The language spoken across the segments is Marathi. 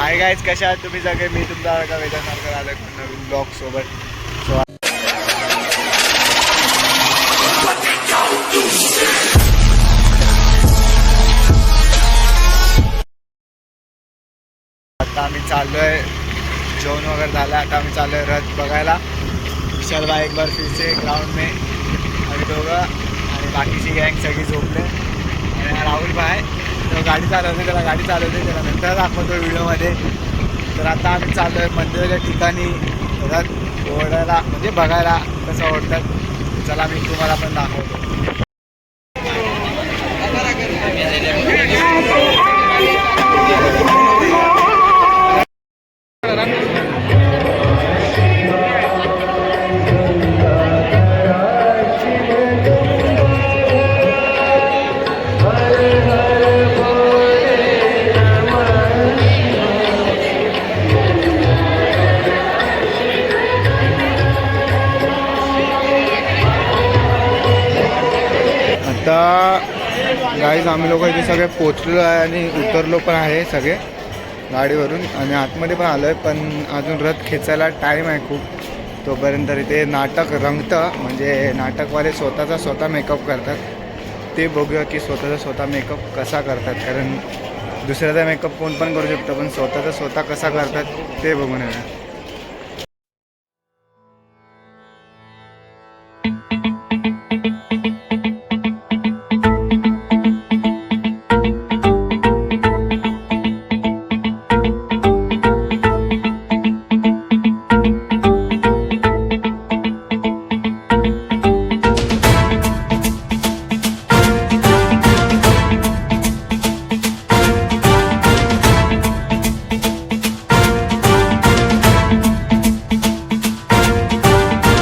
हाय गाईज, कशा आहात तुम्ही सगळे? मी तुमचा वेदांतर आलोय नवीन ब्लॉग सोबत. सो आता आम्ही चाललोय, जेवण वगैरे झालं. आता आम्ही चाललोय रथ बघायला. विशाल भाई एक बार फिर से ग्राउंड में, आम्ही दोघं आणि बाकीची गँग सगळी झोपले. आणि राहुल भाई तो गाडी चालवते, त्याला गाडी चालवते, त्याला नंतर दाखवतो व्हिडिओमध्ये. तर आता आम्ही चाललो आहे मंदिराच्या ठिकाणी रथ ओढायला, म्हणजे बघायला कसं ओढतात. चला मी तुम्हाला पण दाखवतो. आता गाईज आम्ही लोक इथे सगळे पोचलो आहे आणि उतरलो पण आहे सगळे गाडीवरून आणि आतमध्ये पण आलो आहे. पण अजून रथ खेचायला टाईम आहे खूप. तोपर्यंत इथे नाटक रंगतं, म्हणजे नाटकवाले स्वतः मेकअप करतात. ते बघूया की स्वतः मेकअप कसा करतात, कारण दुसऱ्याचा मेकअप कोण पण करू शकतं, पण स्वतः कसा करतात ते बघून येऊया.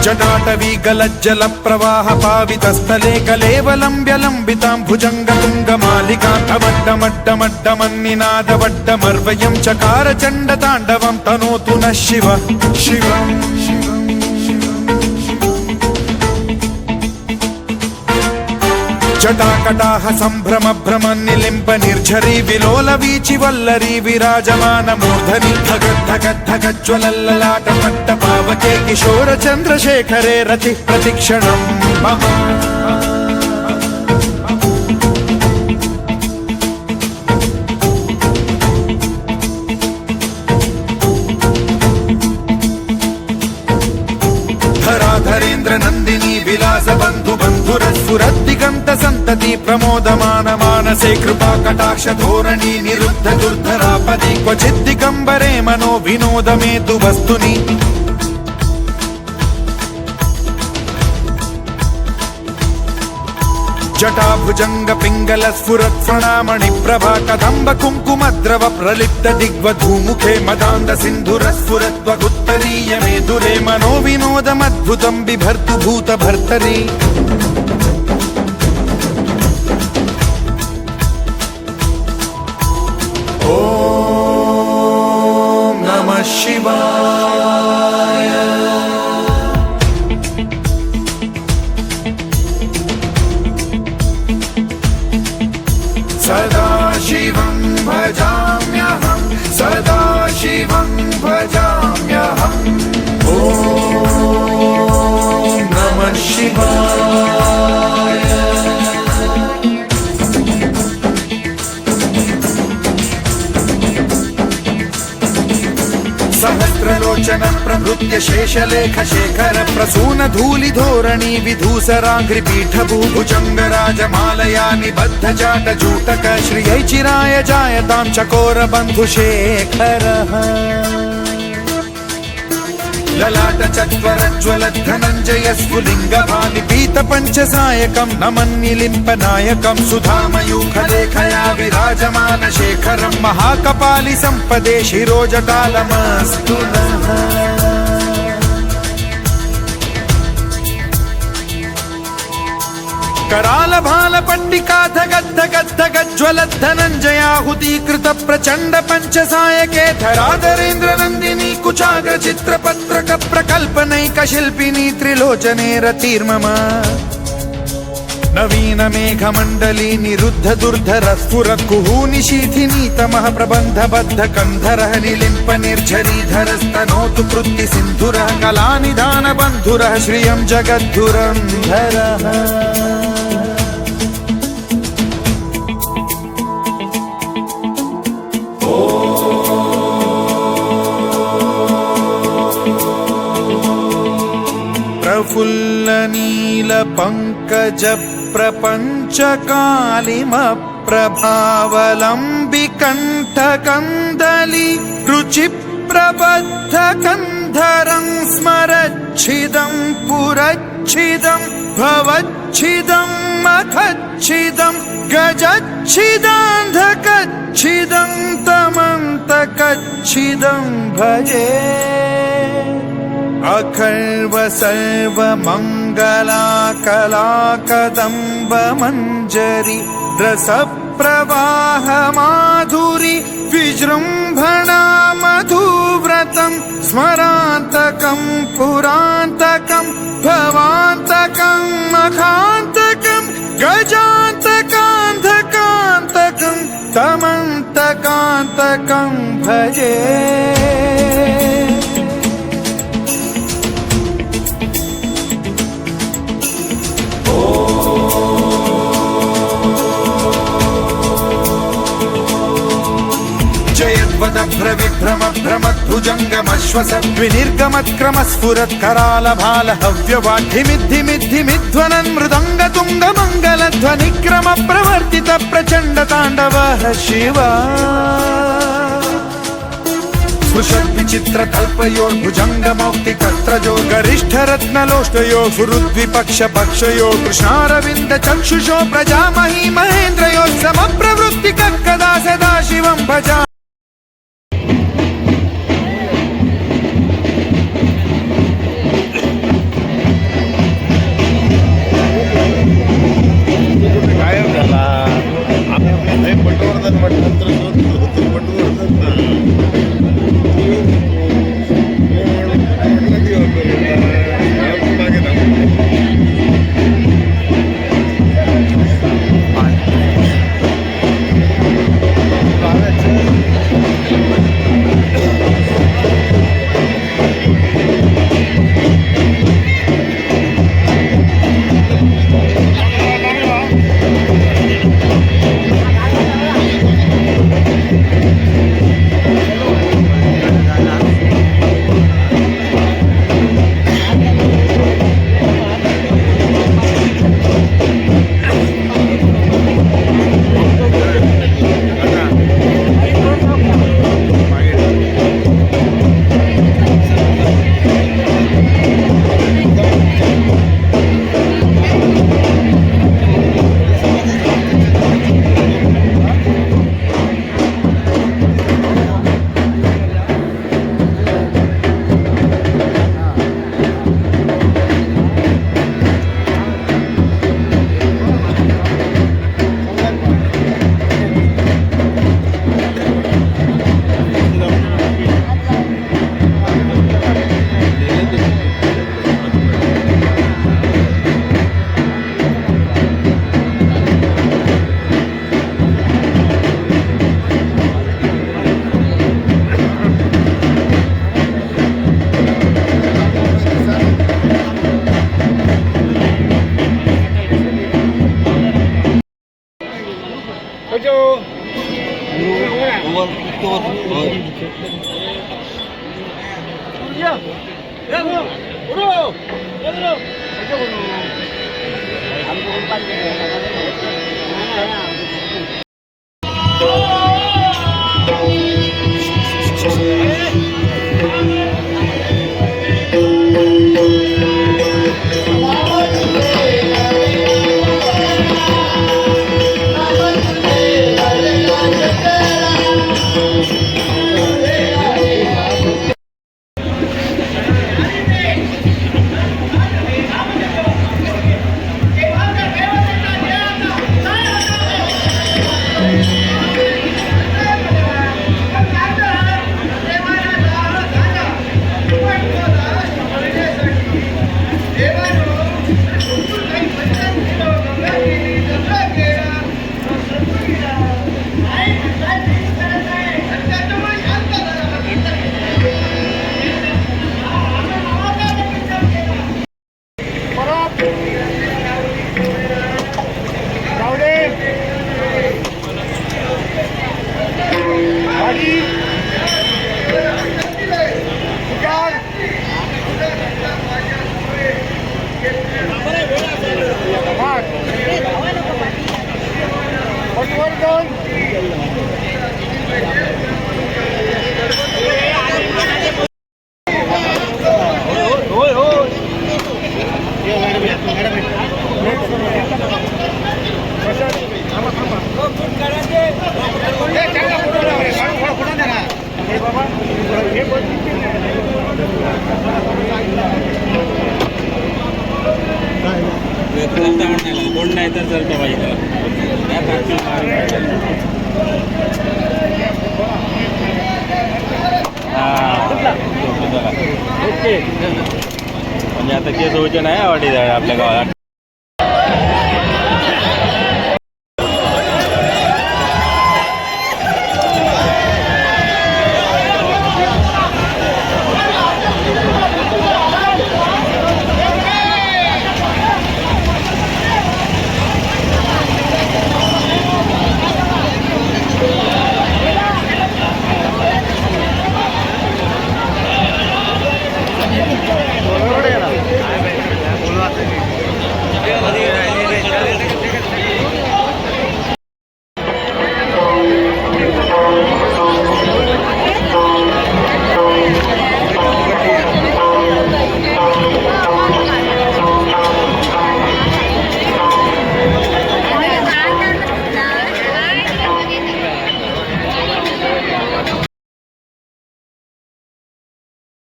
जटाटवी गलज्जल प्रवाह पावितस्थले कलेवलंब्य लंबितां भुजंगतुंगमालिकां चकार चण्डताण्डवं तनोतु नः शिवम्. जटाकटाह संभ्रम भ्रम निलिम्ब निर्झरी विलोल वीचि वल्लरी विराजमान मूर्धनि धगद्धगद्धगज्ज्वलल्ललाट पट्ट पावके किशोर चन्द्रशेखरे रति प्रतिक्षणं मम. धराधरेन्द्र नन्दिनी विलास बन्धु बन्धुरस्फुरद्दिगन्त सन्तति प्रमोदमान मानसे कृपा कटाक्ष धोरणी निरुद्ध दुर्धरापदि क्वचिद्दिगम्बरे मनो विनोदमेतु वस्तुनि. जटाभुजंग पिंगल स्फुरत् प्रणामणि प्रभा कदम्ब कुङ्कुमद्रव प्रलिप्त दिग्वधूमुखे मदान्द सिन्धुरस्फुरत्वगुत्तरीय मेधुरे मनो विनोदमद्भुतं बिभर्तु भूत भर्तरि. ॐ नमः शिवाय. सदा शिवं भजाम्यहं, सदा शिवं भजाम्यहम्. ॐ नमः शिवाय. सहस्रलोचन प्रभृत्य शेषलेख शेखर प्रसून धूलि धोरणी विधूसराघ्रि पीठभूभुजंग राजमालया निबद्ध जाट जूटक श्रियै चिराय जायतां चकोर बन्धु शेखरः. ललाट चत्वरज्वल धनञ्जय स्फुलिंग भानि पीत पंचसायकं नमन्निलिम्प नायकं सुधामयूखलेखया विराजमान शेखरं महाकपालि संपदे शिरोजटालमस्तु नः. कराल भाल पट्टिका धगद्धगद्धगज्ज्वलत् धनञ्जयाहुतीकृत प्रचण्ड पंचसायके धराधरेन्द्र नन्दिनी कुचाग्र चित्रपत्रक प्रकल्पनैक शिल्पिनी त्रिलोचने रतिर्मम. नवीन मेघमण्डली निरुद्ध दुर्धर स्फुर कुहू निशीथिनीतमः प्रबन्धबद्ध कन्धरः निलिम्प निर्झरीधरस्तनोतु कृत्ति सिन्धुरः कलानिधान बन्धुरः श्रियं जगद्धुरन्धरः प्रफुल्लनीलपङ्कज प्रपञ्चकालिमप्रभावलम्बिकण्ठकन्दली रुचिप्रबद्धकन्धरं स्मरच्छिदं पुरच्छिदं भवच्छिदं मखच्छिदं गजच्छिदान्धकच्छिदं तमन्तकच्छिदं भजे अखर्व सर्व मंगला कला कदम्ब मंजरी रस प्रवाह माधुरी विजृंभणा मधुव्रतं स्मरान्तकं पुरान्तकं भवान्तकं मखान्तकं गजान्तकान्धकान्तकं तमन्तकान्तकं भजे भ्रविभ्रम भ्रमद्भुजङ्गमश्वस विनिर्गमत्क्रमस्फुरत् करालभाल हव्यवाढ्यमिद्धिमिद्धिमिध्वनन् मृदङ्गतुङ्गमङ्गलध्वनिक्रम प्रवर्तित प्रचण्ड ताण्डवः शिवा स्पृशद्विचित्रकल्पयोर्भुजङ्गमौक्तिकस्त्रजो गरिष्ठरत्नलोष्टयो सुहृद्विपक्षपक्षयो कृष्णारविन्द चक्षुषो प्रजामही महेन्द्रयो समप्रवृत्तिकः कदा सदा शिवं भजा चालतो पाहिजे ओके म्हणजे आता केस व्हायचे नाही वाटी आपल्या गावात